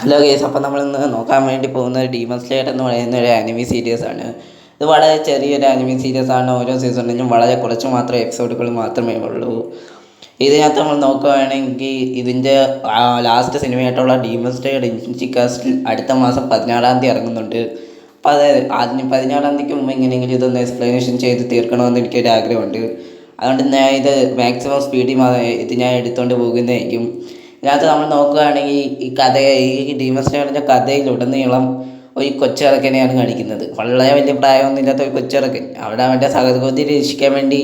Hello guys, അപ്പം നമ്മളിന്ന് നോക്കാൻ വേണ്ടി പോകുന്നത് ഡീമൺ സ്ലേയർ എന്ന് പറയുന്ന ഒരു ആനിമി സീരീസ് ആണ്. ഇത് വളരെ ചെറിയൊരു ആനിമി സീരീസ് ആണ്. ഓരോ സീസണിലും വളരെ കുറച്ച് മാത്രം എപ്പിസോഡുകൾ മാത്രമേ ഉള്ളൂ. ഇതിനകത്ത് നമ്മൾ നോക്കുകയാണെങ്കിൽ ഇതിൻ്റെ ലാസ്റ്റ് സിനിമയായിട്ടുള്ള ഡീമൺ സ്ലേയർ ഇൻഫിനിറ്റി അടുത്ത മാസം 16-ാം തീയതി ഇറങ്ങുന്നുണ്ട്. അപ്പോൾ അത് അതിന് 16-ാം തീയതിക്ക് മുമ്പ് എങ്ങനെയെങ്കിലും ഇതൊന്ന് എക്സ്പ്ലനേഷൻ ചെയ്ത് തീർക്കണമെന്ന് എനിക്കൊരു ആഗ്രഹമുണ്ട്. അതുകൊണ്ട് ഞാൻ ഇത് മാക്സിമം സ്പീഡിൽ ഇത് ഞാൻ എടുത്തുകൊണ്ട് പോകുന്നതായിരിക്കും. ഇതിനകത്ത് നമ്മൾ നോക്കുകയാണെങ്കിൽ ഈ ഡീമൺ സ്ലേയറിൻ്റെ കഥയിലുടനീളം ഒരു കൊച്ചിറക്കനെയാണ് കാണിക്കുന്നത്. വളരെ വലിയ പ്രായമൊന്നുമില്ലാത്ത ഒരു കൊച്ചിറക്കൻ അവിടെ അവൻ്റെ സഹോദരി രക്ഷിക്കാൻ വേണ്ടി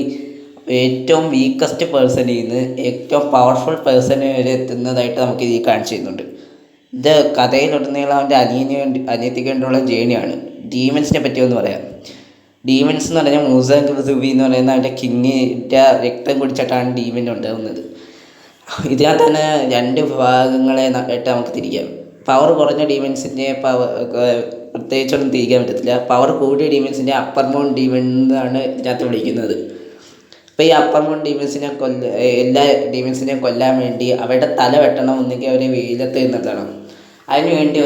ഏറ്റവും വീക്കസ്റ്റ് പേഴ്സണിൽ നിന്ന് ഏറ്റവും പവർഫുൾ പേഴ്സണ് വരെ എത്തുന്നതായിട്ട് നമുക്ക് ഇതിൽ കാണിച്ചു തരുന്നുണ്ട്. ഇത് കഥയിലുടനീളം അവൻ്റെ അനിയത്തിക്ക് വേണ്ടിയുള്ള ജേണിയാണ്. ഡീമൻസിനെ പറ്റി ഒന്ന് പറയാം. ഡീമൻസ് എന്ന് പറഞ്ഞാൽ മൂസൻ സുബി എന്ന് പറയുന്ന അവൻ്റെ കിങ്ങിൻ്റെ രക്തം കുടിച്ചിട്ടാണ് ഡീമൻ ഉണ്ടാകുന്നത്. ഇതിനകത്ത് തന്നെ രണ്ട് വിഭാഗങ്ങളെ ആയിട്ട് നമുക്ക് തിരിക്കാം. പവർ കുറഞ്ഞ ഡീമൻസിൻ്റെ പ്രത്യേകിച്ചൊന്നും തിരിക്കാൻ പറ്റത്തില്ല. പവർ കൂടിയ ഡീമൻസിൻ്റെ അപ്പർ മൗണ്ട് ഡീമൺ എന്നാണ് ഇതിനകത്ത് വിളിക്കുന്നത്. അപ്പോൾ ഈ അപ്പർ മൗണ്ട് ഡീമൻസിനെ എല്ലാ ഡീമൻസിനെയും കൊല്ലാൻ വേണ്ടി അവരുടെ തല വെട്ടണം, ഒന്നുകിൽ അവരെ വെയിലത്ത് നിർത്തണം. അതിനുവേണ്ടി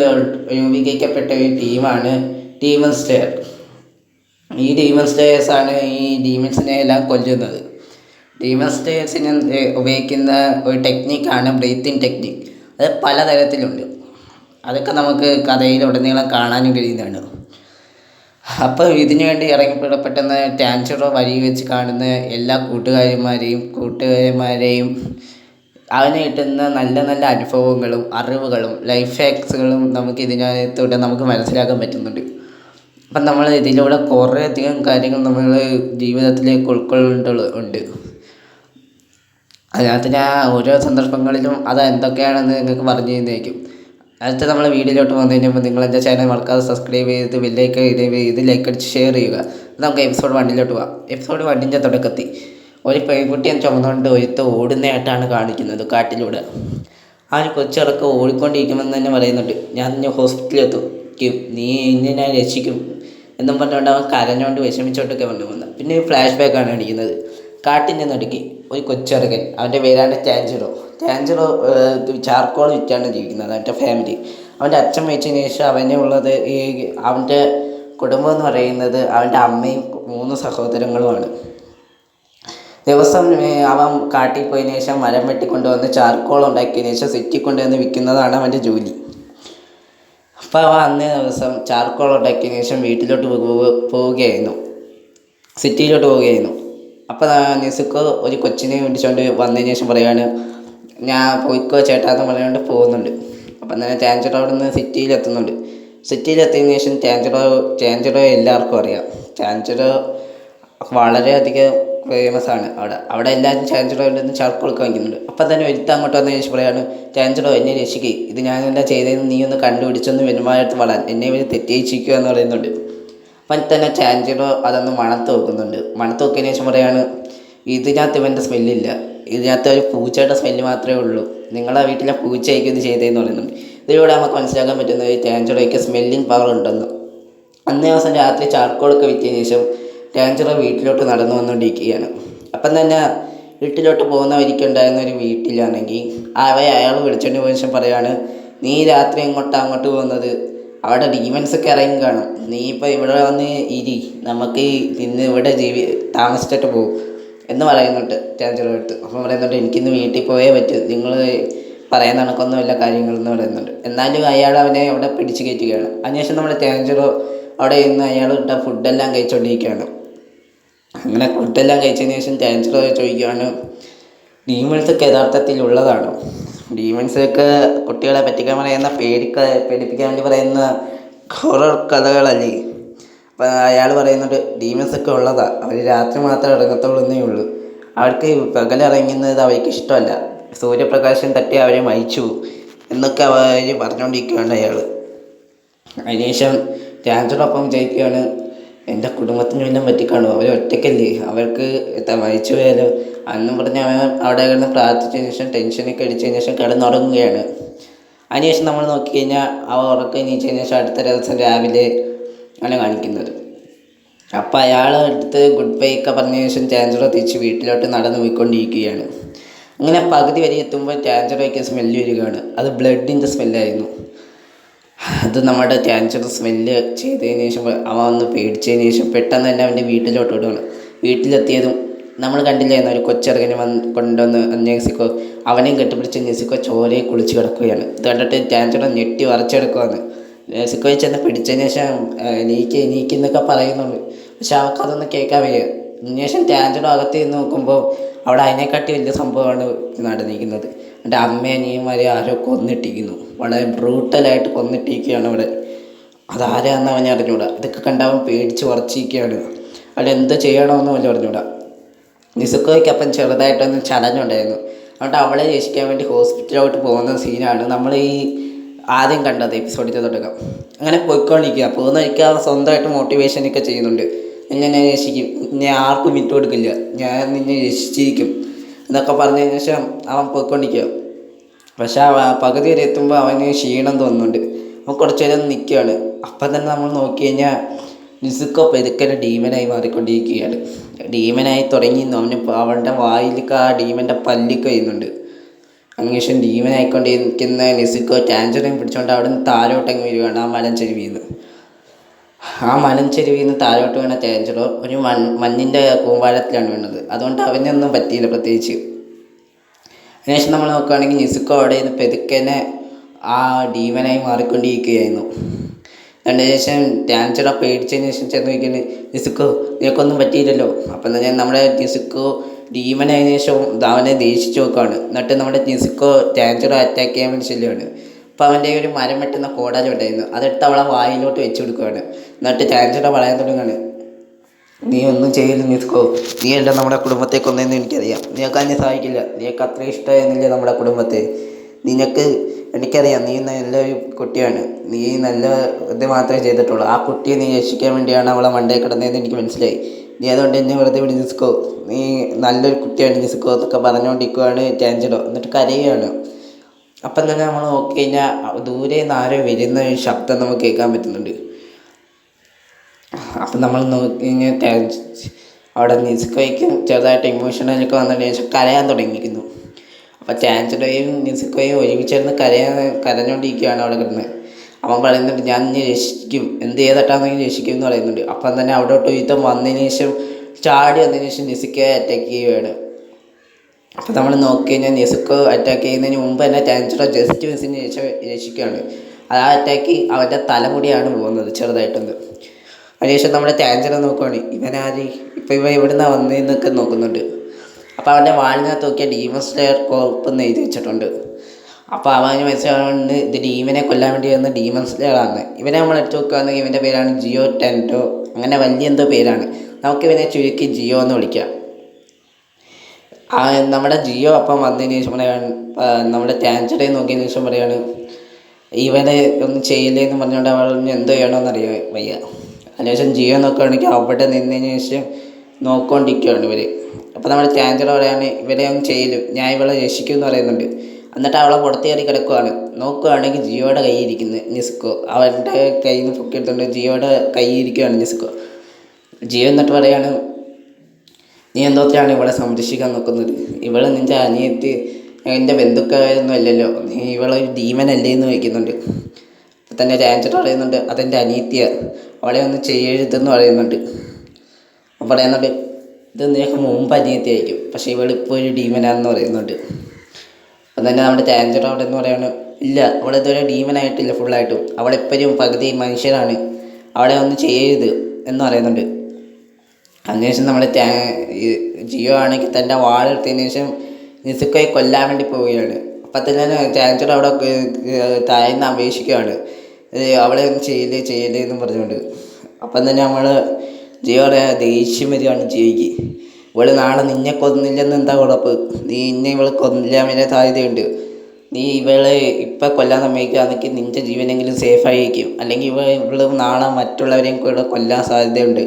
രൂപീകരിക്കപ്പെട്ട ഒരു ടീമാണ് ഡീമൺ സ്ലേയർ. ഈ ഡീമൺ സ്ലേയേഴ്സാണ് ഈ ഡീമൻസിനെ എല്ലാം കൊല്ലുന്നത്. ഡീമൺ സ്ലേയേഴ്സിന് ഉപയോഗിക്കുന്ന ഒരു ടെക്നിക്കാണ് ബ്രീത്തിങ് ടെക്നിക്ക്. അത് പലതരത്തിലുണ്ട്. അതൊക്കെ നമുക്ക് കഥയിലുടനീളം കാണാനും കഴിയുന്നതാണ്. അപ്പോൾ ഇതിനു വേണ്ടി ഇറങ്ങിപ്പെടപ്പെട്ടെന്ന് ടാൻജിറോ വഴി വെച്ച് കാണുന്ന എല്ലാ കൂട്ടുകാരന്മാരെയും അവന് കിട്ടുന്ന നല്ല നല്ല അനുഭവങ്ങളും അറിവുകളും ലൈഫ് ഹാക്സുകളും നമുക്ക് ഇതിനകത്തൂടെ നമുക്ക് മനസ്സിലാക്കാൻ പറ്റുന്നുണ്ട്. അപ്പം നമ്മൾ ഇതിലൂടെ കുറേയധികം കാര്യങ്ങൾ നമ്മൾ ജീവിതത്തിലേക്ക് ഉൾക്കൊള്ളുന്നുണ്ട്. അതിനകത്ത് ഞാൻ ഓരോ സന്ദർഭങ്ങളിലും അത് എന്തൊക്കെയാണെന്ന് നിങ്ങൾക്ക് പറഞ്ഞു തന്നേക്കും. അടുത്ത നമ്മൾ വീഡിയോയിലോട്ട് വന്നു കഴിഞ്ഞപ്പോൾ നിങ്ങൾ എൻ്റെ ചാനൽ മറക്കാതെ സബ്സ്ക്രൈബ് ചെയ്ത് ബെല്ലൈക്കൺ ഇത് ലൈക്ക് അടിച്ച് ഷെയർ ചെയ്യുക. നമുക്ക് എപ്പിസോഡ് 1 പോവാം. എപ്പിസോഡ് 1 തുടക്കത്തിൽ ഒരു പെൺകുട്ടിയെ ചുമന്നുകൊണ്ട് ഒരുത്ത് ഓടുന്നതായിട്ടാണ് കാണിക്കുന്നത് കാട്ടിലൂടെ. ആ ഒരു കൊച്ചിറക്ക് ഓടിക്കൊണ്ടിരിക്കുമെന്ന് തന്നെ പറയുന്നുണ്ട്. ഞാൻ നിന്നെ ഹോസ്പിറ്റലിലെത്തും, നീ ഇന്നെ ഞാൻ രക്ഷിക്കും എന്നും പറഞ്ഞുകൊണ്ട് അവൻ കരഞ്ഞുകൊണ്ട് വിഷമിച്ചോട്ടൊക്കെ വന്നു പോകുന്നത്. പിന്നെ ഫ്ലാഷ് ബാക്കാണ് കാണിക്കുന്നത്. കാട്ടിൻ്റെ നടുക്കി ഒരു കൊച്ചിറക്കൻ, അവൻ്റെ പേരാണ് ടാൻജിറോ. ചാർക്കോൾ വിറ്റാണ് ജീവിക്കുന്നത് അവൻ്റെ ഫാമിലി. അവൻ്റെ അച്ഛൻ മരിച്ചതിന് ശേഷം അവനുള്ളത് അവൻ്റെ കുടുംബം എന്ന് പറയുന്നത് അവൻ്റെ അമ്മയും 3 സഹോദരങ്ങളുമാണ്. ദിവസം അവൻ കാട്ടിൽ പോയതിനു ശേഷം മരം വെട്ടിക്കൊണ്ടുവന്ന് ചാർക്കോൾ ഉണ്ടാക്കിയതിന് ശേഷം സിറ്റി കൊണ്ടുവന്ന് വിൽക്കുന്നതാണ് അവൻ്റെ ജോലി. അപ്പോൾ അവൻ അന്നേ ദിവസം ചാർക്കോൾ ഉണ്ടാക്കിയതിന് ശേഷം വീട്ടിലോട്ട് പോവുകയായിരുന്നു, സിറ്റിയിലോട്ട് പോവുകയായിരുന്നു. അപ്പോൾ നിസുക്കോ ഒരു കൊച്ചിനെ വിളിച്ചുകൊണ്ട് വന്നതിന് ശേഷം പറയാണ്, ഞാൻ പോയിക്കോ ചേട്ടാന്ന് പറഞ്ഞുകൊണ്ട് പോകുന്നുണ്ട്. അപ്പം തന്നെ ടാൻജിറോ അവിടെ നിന്ന് സിറ്റിയിലെത്തുന്നുണ്ട്. സിറ്റിയിലെത്തിയതിന് ശേഷം ടാൻജിറോ എല്ലാവർക്കും അറിയാം. ടാൻജിറോ വളരെയധികം ഫേമസ് ആണ് അവിടെ എല്ലാവരും ടാൻജിറോയിൽ നിന്ന് ചാർക്കോളൊക്കെ വാങ്ങിക്കുന്നുണ്ട്. അപ്പം തന്നെ ഒരുത്തം അങ്ങോട്ട് വന്നതിന് ശേഷം പറയാണ്, ടാൻജിറോ എന്നെ രക്ഷിക്കുക, ഇത് ഞാനെല്ലാം ചെയ്തതെന്ന് നീ ഒന്ന് കണ്ടുപിടിച്ചൊന്ന് വരുമാനത്ത് വളരാൻ എന്നെ ഇവർ തെറ്റിയിച്ചിരിക്കുക എന്ന് പറയുന്നുണ്ട്. അപ്പം തന്നെ ടാൻജിറോ അതൊന്ന് മണത്ത് നോക്കുന്നുണ്ട്. മണത്ത് നോക്കിയതിന് ശേഷം പറയാണ്, ഇതിനകത്ത് ഇവൻ്റെ സ്മെല്ലില്ല, ഇതിനകത്ത് ഒരു പൂച്ചയുടെ സ്മെല്ല് മാത്രമേ ഉള്ളൂ, നിങ്ങളെ വീട്ടിലെ പൂച്ചയ്ക്ക് ഇത് ചെയ്തതെന്ന് പറയുന്നുണ്ട്. ഇതിലൂടെ നമുക്ക് മനസ്സിലാക്കാൻ പറ്റുന്നത് ടാൻജിറോയ്ക്ക് സ്മെല്ലിങ് പവർ ഉണ്ടെന്ന്. അന്നേ ദിവസം രാത്രി ചാർക്കോളൊക്കെ വിറ്റതിന് ശേഷം ടാൻജിറോ വീട്ടിലോട്ട് നടന്നു വന്നുകൊണ്ടിരിക്കുകയാണ്. അപ്പം തന്നെ വീട്ടിലോട്ട് പോകുന്ന വരിക്കുണ്ടായിരുന്ന ഒരു വീട്ടിലാണെങ്കിൽ അയാൾ വിളിച്ചോണ്ട് പോയ ശേഷം പറയാണ്, നീ രാത്രി അങ്ങോട്ട് പോകുന്നത്, അവിടെ ഡീമൻസൊക്കെ ഇറങ്ങി കാണും, നീ ഇപ്പോൾ ഇവിടെ വന്ന് ഇരി, നമുക്ക് ഇന്ന് ഇവിടെ താമസിച്ചിട്ട് പോകും എന്ന് പറയുന്നുണ്ട് ടാൻജിറോ അടുത്ത്. അപ്പം പറയുന്നുണ്ട്, എനിക്കിന്ന് വീട്ടിൽ പോയേ പറ്റൂ, നിങ്ങൾ പറയാൻ നടക്കൊന്നുമില്ല കാര്യങ്ങളെന്ന് പറയുന്നുണ്ട്. എന്നാലും അയാൾ അവനെ അവിടെ പിടിച്ച് കയറ്റുകയാണ്. അതിനുശേഷം നമ്മുടെ ടാൻജിറോ അവിടെ ഇന്ന് അയാൾ ഇട്ട ഫുഡെല്ലാം കഴിച്ചുകൊണ്ടിരിക്കുകയാണ്. അങ്ങനെ ഫുഡെല്ലാം കഴിച്ചതിന് ശേഷം ടാൻജിറോ ചോദിക്കുകയാണ്, ഡീമൻസൊക്കെ യഥാർത്ഥത്തിൽ ഉള്ളതാണോ? ഡീമൻസൊക്കെ കുട്ടികളെ പറ്റിക്കാൻ പറയുന്ന പേടിപ്പിക്കാൻ വേണ്ടി പറയുന്ന ഹൊറർ കഥകളല്ലേ? അപ്പം അയാൾ പറയുന്നുണ്ട്, ഡീമൻസൊക്കെ ഉള്ളതാണ്, അവർ രാത്രി മാത്രമേ ഇറങ്ങത്തുള്ളൂ ഉള്ളൂ, അവർക്ക് പകലിറങ്ങുന്നത് അവർക്ക് ഇഷ്ടമല്ല, സൂര്യപ്രകാശം തട്ടി അവരെ മരിച്ചു എന്നൊക്കെ അവർ പറഞ്ഞുകൊണ്ടിരിക്കുകയാണ് അയാൾ. അതിനുശേഷം ടാൻജിറോപ്പം വിചാരിക്കുകയാണ്, എൻ്റെ കുടുംബത്തിന് വല്ലതും പറ്റിക്കാണോ, അവർ ഒറ്റയ്ക്കല്ലേ, അവർക്ക് മരിച്ചു പോയാലോ അന്നും പറഞ്ഞ് അവൻ അവിടെ കിടന്ന് പ്രാർത്ഥിച്ചതിന് ശേഷം ടെൻഷനൊക്കെ അടിച്ചതിന് ശേഷം കിടന്നുറങ്ങുകയാണ്. അതിനുശേഷം നമ്മൾ നോക്കിക്കഴിഞ്ഞാൽ ആ ഉറക്കം എണീച്ചതിന് ശേഷം അടുത്ത ദിവസം രാവിലെ ആണ് കാണിക്കുന്നത്. അപ്പോൾ അയാൾ അടുത്ത് ഗുഡ് ബൈ ഒക്കെ പറഞ്ഞതിന് ശേഷം ടാൻജിറോ തിരിച്ച് വീട്ടിലോട്ട് നടന്നു പോയിക്കൊണ്ടിരിക്കുകയാണ്. അങ്ങനെ പകുതി വരെ എത്തുമ്പോൾ ടാൻജിറോയ്ക്ക് സ്മെല്ല് വരികയാണ്. അത് ബ്ലഡിൻ്റെ സ്മെല്ലായിരുന്നു. അത് നമ്മുടെ ക്യാൻസർ സ്മെല്ല് ചെയ്തതിന് ശേഷം അവൻ ഒന്ന് പേടിച്ചതിന് ശേഷം പെട്ടെന്ന് തന്നെ അവൻ്റെ വീട്ടിലോട്ട് വിടുകയാണ്. വീട്ടിലെത്തിയതും നമ്മൾ കണ്ടില്ലായിരുന്നു ഒരു കൊച്ചിറങ്ങിന് കൊണ്ടുവന്ന് നെസിക്കോ അവനെയും കെട്ടിപ്പിടിച്ച് നെസിക്കോ ചോരയെ കുളിച്ച് കിടക്കുകയാണ്. ഇത് കണ്ടിട്ട് ക്യാൻസർ ഞെട്ടി വരച്ചെടുക്കുവാണ്. നെസിക്കോയെ ചെന്ന് പിടിച്ചതിന് ശേഷം എണീക്കെന്നൊക്കെ പറയുന്നുണ്ട്. പക്ഷെ അവൾക്കതൊന്നും കേൾക്കാൻ വയ്യ. അതിനുശേഷം ക്യാൻസർ അകത്ത് നിന്ന് നോക്കുമ്പോൾ അവിടെ അതിനെക്കാട്ടി വലിയ സംഭവമാണ് നടന്നിരിക്കുന്നത്. എൻ്റെ അമ്മയെ അനിയന്മാരെ ആരോ കൊന്നിട്ടിരിക്കുന്നു. വളരെ ബ്രൂട്ടലായിട്ട് കൊന്നിട്ടിരിക്കുകയാണ് അവിടെ. അതാരാന്ന് അവനെ അറിഞ്ഞൂടാ. ഇതൊക്കെ കണ്ടവൻ പേടിച്ച് ഉറച്ചിരിക്കുകയാണ്. അവിടെ എന്ത് ചെയ്യണമെന്ന് പോലും അറിഞ്ഞൂടാ. നിസുക്കോയ്ക്ക് അപ്പം ചെറുതായിട്ടൊന്ന് ചലഞ്ഞുണ്ടായിരുന്നു. അതുകൊണ്ട് അവളെ രക്ഷിക്കാൻ വേണ്ടി ഹോസ്പിറ്റലിലോട്ട് പോകുന്ന സീനാണ് നമ്മൾ ഈ ആദ്യം കണ്ടത് എപ്പിസോഡിൽ തുടക്കം. അങ്ങനെ പോയിക്കൊണ്ടിരിക്കുക. പോകുന്ന വഴിക്ക് അവൻ സ്വന്തമായിട്ട് മോട്ടിവേഷനൊക്കെ ചെയ്യുന്നുണ്ട്. എന്നെ രക്ഷിക്കും, ഞാൻ ആർക്കും വിട്ടു കൊടുക്കില്ല, ഞാൻ നിന്നെ രക്ഷിച്ചിരിക്കും എന്നൊക്കെ പറഞ്ഞതിന് ശേഷം അവൻ പോയിക്കൊണ്ടിരിക്കുക. പക്ഷെ പകുതി വരെ എത്തുമ്പോൾ അവന് ക്ഷീണം തോന്നുന്നുണ്ട്. അവൻ കുറച്ച് നേരം നിൽക്കുകയാണ്. അപ്പം തന്നെ നമ്മൾ നോക്കി കഴിഞ്ഞാൽ നിസുക്കോ പെരുക്കനെ ഡീമനായി മാറിക്കൊണ്ടിരിക്കുകയാണ്. ഡീമനായി തുടങ്ങി അവൻ്റെ വായിലേക്ക് ആ ഡീമൻ്റെ പല്ലിക്ക് കഴിയുന്നുണ്ട്. അതിനുശേഷം ഡീമനായിക്കൊണ്ടിരിക്കുന്ന നിസുക്കോ ടാൻജറിൻ പിടിച്ചുകൊണ്ട് അവിടെ നിന്ന് താഴോട്ടങ്ങ് വീഴുകയാണ്. ആ മലഞ്ചെരുവിൽ നിന്ന് താഴോട്ട് വീണ ടാൻജറോ ഒരു മഞ്ഞിൻ്റെ കൂമ്പാരത്തിലാണ് വീണത്. അതുകൊണ്ട് അവനൊന്നും പറ്റിയില്ല പ്രത്യേകിച്ച്. അതിനുശേഷം നമ്മൾ നോക്കുകയാണെങ്കിൽ നിസുക്കോ അവിടെ നിന്ന് പെതുക്കനെ ആ ഡീമനായി മാറിക്കൊണ്ടിരിക്കുകയായിരുന്നു. അതിന് ശേഷം ടാൻജറോ പേടിച്ചതിന് ശേഷം ചെന്ന് നോക്കിയിട്ട് നിസുക്കോ നിനക്കൊന്നും പറ്റിയില്ലല്ലോ. അപ്പം തന്നെ നമ്മുടെ നിസുക്കോ ഡീമനായതിനു ശേഷം അവനെ ദേഷിച്ച് നോക്കുകയാണ്. എന്നിട്ട് നമ്മുടെ നിസുക്കോ ടാൻജറോ അറ്റാക്ക് ചെയ്യാൻ വേണ്ടി ചെല്ലുകയാണ്. അപ്പോൾ അവൻ്റെ ഒരു മരം വെട്ടുന്ന കോടാലുണ്ടായിരുന്നു, അതെടുത്ത് അവളെ വായിലോട്ട് വെച്ച് കൊടുക്കുകയാണ്. എന്നിട്ട് ടാൻജറോ പറയാൻ തുടങ്ങുകയാണ്, നീ ഒന്നും ചെയ്യില്ല നിസുക്കോ, നീ അല്ല നമ്മുടെ കുടുംബത്തെ കൊന്നതെന്ന് എനിക്കറിയാം, നിനക്ക് അതിനെ സഹായിക്കില്ല, നിനക്ക് അത്ര ഇഷ്ടമായിരുന്നില്ല നമ്മുടെ കുടുംബത്തെ, എനിക്കറിയാം നീ നല്ലൊരു കുട്ടിയാണ്, നീ നല്ല ഇത് മാത്രമേ ചെയ്തിട്ടുള്ളൂ, ആ കുട്ടിയെ നീ രക്ഷിക്കാൻ വേണ്ടിയാണ് അവളെ മണ്ടേ കിടന്നതെന്ന് എനിക്ക് മനസ്സിലായി, നീ അതുകൊണ്ട് എന്നെ വെറുതെ വിടി നിസുക്കോ, നീ നല്ലൊരു കുട്ടിയാണ് നിസുക്കോ എന്നൊക്കെ പറഞ്ഞുകൊണ്ടിരിക്കുകയാണ് ടാൻജറോ. എന്നിട്ട് കരയുകയാണ്. അപ്പം തന്നെ നമ്മൾ നോക്കി കഴിഞ്ഞാൽ ദൂരെ നിന്ന് ആരോ വരുന്ന ഒരു ശബ്ദം നമുക്ക് കേൾക്കാൻ പറ്റുന്നുണ്ട്. അപ്പം നമ്മൾ നോക്കി കഴിഞ്ഞാൽ അവിടെ നിസുക്കോയ്ക്ക് ചെറുതായിട്ട് ഇമോഷണലൊക്കെ വന്നതിന് ശേഷം കരയാൻ തുടങ്ങിയിരിക്കുന്നു. അപ്പോൾ ടാൻജറോയും നിസുക്കോയും ഒരുമിച്ചിരുന്ന് കരഞ്ഞുകൊണ്ടിരിക്കുകയാണ് അവിടെ കിടന്ന്. അവൻ പറയുന്നുണ്ട്, ഞാൻ നിന്നെ രക്ഷിക്കും, എന്ത് ചെയ്തിട്ടാണെന്നെങ്കിലും രക്ഷിക്കും എന്ന് പറയുന്നുണ്ട്. അപ്പം തന്നെ അവിടോട്ട് യുദ്ധം വന്നതിന് ശേഷം ചാടി വന്നതിന് ശേഷം നിസുക്കോയെ അറ്റാക്ക് ചെയ്യുകയാണ്. അപ്പോൾ നമ്മൾ നോക്കി കഴിഞ്ഞാൽ നിസുക്കോ അറ്റാക്ക് ചെയ്യുന്നതിന് മുമ്പ് തന്നെ ടാൻജറോ ജസ്റ്റ് മിസ്സിന് രക്ഷിക്കുകയാണ്. ആ അറ്റാക്ക് അവൻ്റെ തലമുടിയാണ് പോകുന്നത് ചെറുതായിട്ടൊന്ന്. അതിനുശേഷം നമ്മുടെ ടാൻജറോ നോക്കുവാണ്, ഇവനാര്, ഇപ്പം ഇവിടെ നിന്നാണ് വന്നതെന്നൊക്കെ നോക്കുന്നുണ്ട്. അപ്പോൾ അവൻ്റെ വാളിനകത്ത് നോക്കിയാൽ ഡീമൺ സ്ലെയർ കോർപ്പ് എന്ന് എഴുതി വെച്ചിട്ടുണ്ട്. അപ്പോൾ അവന് മനസ്സിലാവുന്നുണ്ട് ഇത് ഡീമനെ കൊല്ലാൻ വേണ്ടി വന്ന ഡീമൺ സ്ലെയർ ആണ്. ഇവനെ നമ്മൾ എടുത്ത് നോക്കുകയാണെങ്കിൽ ഇവൻ്റെ പേരാണ് ജിയോ ടെൻറ്റോ, അങ്ങനെ വലിയ എന്തോ പേരാണ്. നമുക്കിവനെ ചുരുക്കി ജിയോ എന്ന് വിളിക്കാം. നമ്മുടെ ജിയോ അപ്പം വന്നതിന് ശേഷം പറയാണ്, നമ്മുടെ ടാൻജറയെ നോക്കിയതിന് ശേഷം പറയാണ്, ഇവനെ ഒന്നും ചെയ്യില്ലേ എന്ന് പറഞ്ഞുകൊണ്ട് അവൾ എന്തോ ചെയ്യണമെന്ന് അറിയാൻ വയ്യ. അതിനുശേഷം ജിയോ നോക്കുകയാണെങ്കിൽ അവിടെ നിന്നതിന് ശേഷം നോക്കിക്കൊണ്ടിരിക്കുകയാണ് ഇവർ. അപ്പോൾ നമ്മുടെ ടാൻജറോ പറയാണ്, ഇവരെ ഒന്നും ചെയ്യലും, ഞാൻ ഇവളെ രക്ഷിക്കും എന്ന് പറയുന്നുണ്ട്. എന്നിട്ട് അവളെ പുറത്ത് കയറി കിടക്കുകയാണ്. നോക്കുകയാണെങ്കിൽ ജിയോയുടെ കൈ ഇരിക്കുന്നത് നിസുക്കോ, അവൻ്റെ കയ്യിൽ നിന്ന് പൊക്കിയെടുത്തുകൊണ്ട് ജിയോയുടെ കൈ ഇരിക്കുകയാണ് നിസുക്കോ. ജിയോ എന്നിട്ട് പറയാണ്, നീ എന്തോത്തിലാണ് ഇവളെ സംരക്ഷിക്കാൻ നോക്കുന്നത്, ഇവള് നിൻ്റെ അനിയത്തി, എൻ്റെ ബന്ധുക്കാരൊന്നും അല്ലല്ലോ, നീ ഇവളൊരു ഡീമനല്ലേ എന്ന് വയ്ക്കുന്നുണ്ട്. അപ്പം തന്നെ ടാൻജറോ പറയുന്നുണ്ട്, അതെൻ്റെ അനിയത്തിയാണ്, അവളെ ഒന്നും ചെയ്യരുതെന്ന് പറയുന്നുണ്ട്. അപ്പം പറയുന്നുണ്ട്, ഇത് നിനക്ക് മുമ്പ് അനിയത്തിയായിരിക്കും, പക്ഷേ ഇവളിപ്പോൾ ഒരു ഡീമനാണെന്ന് പറയുന്നുണ്ട്. അപ്പം തന്നെ നമ്മുടെ ടാൻജറോ അവിടെ എന്ന് പറയാണ്, ഇല്ല, അവളിതുവരെ ഡീമനായിട്ടില്ല ഫുള്ളായിട്ടും, അവളെപ്പോഴും പകുതി മനുഷ്യനാണ്, അവളെ ഒന്നും ചെയ്യരുത് എന്ന് പറയുന്നുണ്ട്. അതിനുശേഷം നമ്മുടെ ജിയോ ആണെങ്കിൽ തൻ്റെ വാളെടുത്തതിന് ശേഷം നിസുക്കോയെ കൊല്ലാൻ വേണ്ടി പോവുകയാണ്. അപ്പം തന്നെ ടാൻജറോ അവിടെ താഴ്ന്ന് അപേക്ഷിക്കുകയാണ്, അവളെ ഒന്നും ചെയ്യല്ലേ എന്ന് പറഞ്ഞുകൊണ്ട്. അപ്പം തന്നെ നമ്മൾ ജിയോ ദേഷ്യം വരികയാണ് ജിയോയ്ക്ക്. ഇവള് നാളെ നിന്നെ കൊന്നില്ലെന്ന് എന്താ കുഴപ്പ്, ഇവളെ കൊല്ലാൻ വരെ സാധ്യതയുണ്ട്, നീ ഇവളെ ഇപ്പം കൊല്ലാൻ സമ്മതിക്കുകയാണെങ്കിൽ നിൻ്റെ ജീവനെങ്കിലും സേഫായിരിക്കും, അല്ലെങ്കിൽ ഇവള് നാളെ മറ്റുള്ളവരെയും കൂടെ കൊല്ലാൻ സാധ്യതയുണ്ട്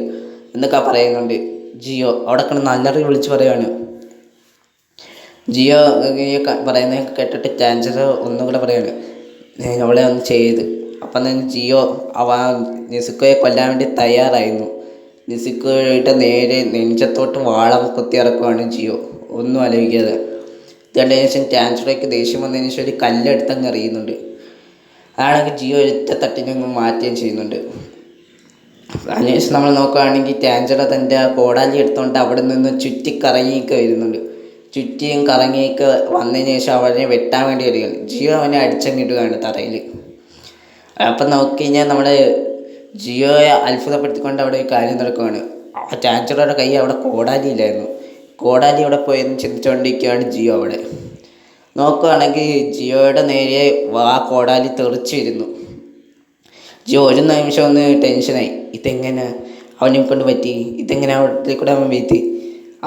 എന്നൊക്കെ പറയുന്നുണ്ട്. ജിയോ അവിടെ കിടന്ന് നല്ലറി വിളിച്ച് പറയുകയാണ്. ജിയോ പറയുന്നത് കേട്ടിട്ട് ടാൻജറോ ഒന്നും കൂടെ പറയാണ്, അവളെ ഒന്ന് ചെയ്ത്. അപ്പം തന്നെ ജിയോ നിസുക്കോയെ കൊല്ലാൻ വേണ്ടി തയ്യാറായിരുന്നു. നിസുക്കോയുടെ നേരെ നെഞ്ചത്തോട്ട് വാളം കുത്തി ഇറക്കുവാണ് ജിയോ, ഒന്നും ആലോചിക്കാതെ. ഇതിൻ്റെ ശേഷം ടാൻജറോയ്ക്ക് ദേഷ്യം വന്നതിന് ശേഷം ഒരു കല്ലെടുത്തങ്ങ് എറിയുന്നുണ്ട്. അതാണെങ്കിൽ ജിയോ ഒറ്റ തട്ടിനങ്ങ് മാറ്റുകയും ചെയ്യുന്നുണ്ട്. അതിനുശേഷം നമ്മൾ നോക്കുകയാണെങ്കിൽ ടാഞ്ചറ തൻ്റെ കോടാലി എടുത്തുകൊണ്ട് അവിടെ നിന്ന് ചുറ്റിക്കറങ്ങിയൊക്കെ വരുന്നുണ്ട്. ചുറ്റിയും കറങ്ങിയൊക്കെ വന്നതിന് ശേഷം അവനെ വെട്ടാൻ വേണ്ടി വരികയാണ്. ജിയോ അവനെ അടിച്ചങ്ങിടുകയാണ് തറയിൽ. അപ്പം നോക്കിക്കഴിഞ്ഞാൽ നമ്മുടെ ജിയോയെ അത്ഭുതപ്പെടുത്തിക്കൊണ്ട് അവിടെ ഒരു കാര്യം നടക്കുകയാണ്. ആ ടാഞ്ചറയുടെ കൈ അവിടെ കോടാലി ഇല്ലായിരുന്നു. കോടാലി അവിടെ പോയെന്ന് ചിന്തിച്ചുകൊണ്ടിരിക്കുകയാണ് ജിയോ അവിടെ. നോക്കുകയാണെങ്കിൽ ജിയോയുടെ നേരെ ആ കോടാലി തെറിച്ച് വരുന്നു. ജിയോ ഒരു നിമിഷം ഒന്ന് ടെൻഷനായി. ഇതെങ്ങനെ അവനെ കൊണ്ട് പറ്റി, ഇതെങ്ങനെ അവിടെ കൂടെ അവൻ വീഴ്ത്തി.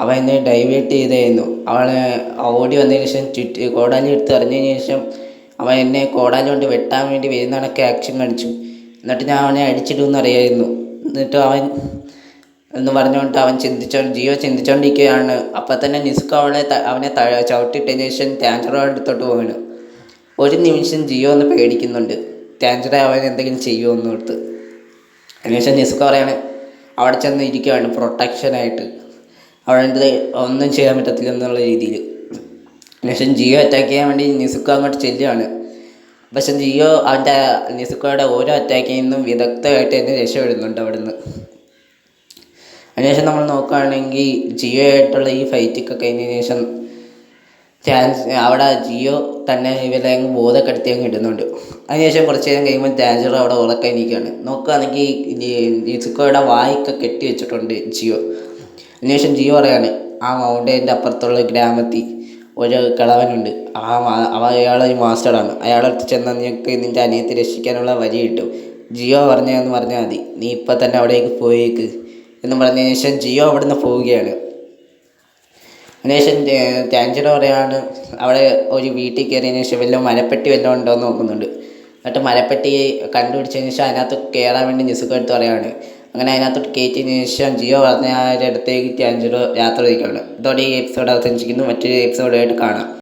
അവൻ എന്നെ ഡൈവേർട്ട് ചെയ്തായിരുന്നു. അവളെ ഓടി വന്നതിന് ശേഷം കോടാലി എടുത്ത് എറിഞ്ഞതിന് ശേഷം അവൻ എന്നെ കോടാലി കൊണ്ട് വെട്ടാൻ വേണ്ടി വരുന്നതൊക്കെ ആക്ഷൻ കാണിച്ചു. എന്നിട്ട് ഞാൻ അവനെ അടിച്ചിടുമെന്ന് അറിയായിരുന്നു. എന്നിട്ട് അവൻ എന്ന് പറഞ്ഞുകൊണ്ട് ജിയോ ചിന്തിച്ചുകൊണ്ടിരിക്കുകയാണ്. അപ്പം തന്നെ നിസ്കോ അവനെ ചവിട്ടിയിട്ടതിന് ശേഷം ടാഞ്ചറോ അടുത്തോട്ട് പോവാണ്. ഒരു നിമിഷം ജിയോ ഒന്ന് പേടിക്കുന്നുണ്ട്, ടാഞ്ചറ അവൻ എന്തെങ്കിലും ചെയ്യുമോ എന്ന് ഓർത്ത്. അതിനുശേഷം നിസ്കോ പറയാണ് അവിടെ ചെന്ന് ഇരിക്കുകയാണ് പ്രൊട്ടക്ഷനായിട്ട്. അവിടെ ഒന്നും ചെയ്യാൻ പറ്റത്തില്ല എന്നുള്ള രീതിയിൽ. അതിനുശേഷം ജിയോ അറ്റാക്ക് ചെയ്യാൻ വേണ്ടി നിസ്കോ അങ്ങോട്ട് ചെല്ലുകയാണ്. പക്ഷെ ജിയോ നിസ്കോയുടെ ഓരോ അറ്റാക്കിൽ നിന്നും വിദഗ്ധമായിട്ട് തന്നെ രക്ഷപ്പെടുന്നുണ്ട് അവിടെ നിന്ന്. അതിനുശേഷം നമ്മൾ നോക്കുകയാണെങ്കിൽ ജിയോ ആയിട്ടുള്ള ഈ ഫൈറ്റൊക്കെ കഴിഞ്ഞതിന് ശേഷം അവിടെ ജിയോ തന്നെ ഇവരെ അങ്ങ് ബോധക്കെടുത്തി അങ്ങ് ഇടുന്നുണ്ട്. അതിനുശേഷം കുറച്ച് നേരം കഴിയുമ്പോൾ ടാഞ്ചർ അവിടെ ഉറക്കാൻ ഇരിക്കുകയാണ്. നോക്കുകയാണെങ്കിൽ നിസ്കോയുടെ വായൊക്കെ കെട്ടി വെച്ചിട്ടുണ്ട് ജിയോ. അതിനുശേഷം ജിയോ പറയാണ് ആ മൗണ്ടൈൻ്റെ അപ്പുറത്തുള്ള ഗ്രാമത്തിൽ ഒരു കിളവനുണ്ട്. അയാളൊരു മാസ്റ്ററാണ്. അയാളടുത്ത് ചെന്നാൽ നിനക്ക് നിൻ്റെ അനിയത്തെ രക്ഷിക്കാനുള്ള വഴി കിട്ടും. ജിയോ പറഞ്ഞതെന്ന് പറഞ്ഞാൽ മതി, നീ ഇപ്പം തന്നെ അവിടേക്ക് പോയേക്ക് എന്ന് പറഞ്ഞതിന് ശേഷം ജിയോ അവിടുന്ന് പോവുകയാണ്. അതിനുശേഷം ടാഞ്ചറോ പറയാണ് അവിടെ ഒരു വീട്ടിൽ കയറിയതിന് ശേഷം വല്ലതും മരപ്പെട്ടി വല്ലതും ഉണ്ടോ എന്ന് നോക്കുന്നുണ്ട്. എന്നിട്ട് മരപ്പെട്ടി കണ്ടുപിടിച്ചതിന് ശേഷം അതിനകത്ത് കയറാൻ വേണ്ടി നിസ്കോ എടുത്ത് പറയാണ്. അങ്ങനെ അതിനകത്തോട്ട് കയറ്റിയതിന് ശേഷം ജിയോ പറഞ്ഞ അടുത്തേക്ക് ടാഞ്ചറോ യാത്ര തിരിക്കുകയാണ്. ഇതോടെ ഈ എപ്പിസോഡ് അവസാനിച്ചിരിക്കുന്നു. മറ്റൊരു എപ്പിസോഡായിട്ട് കാണാം.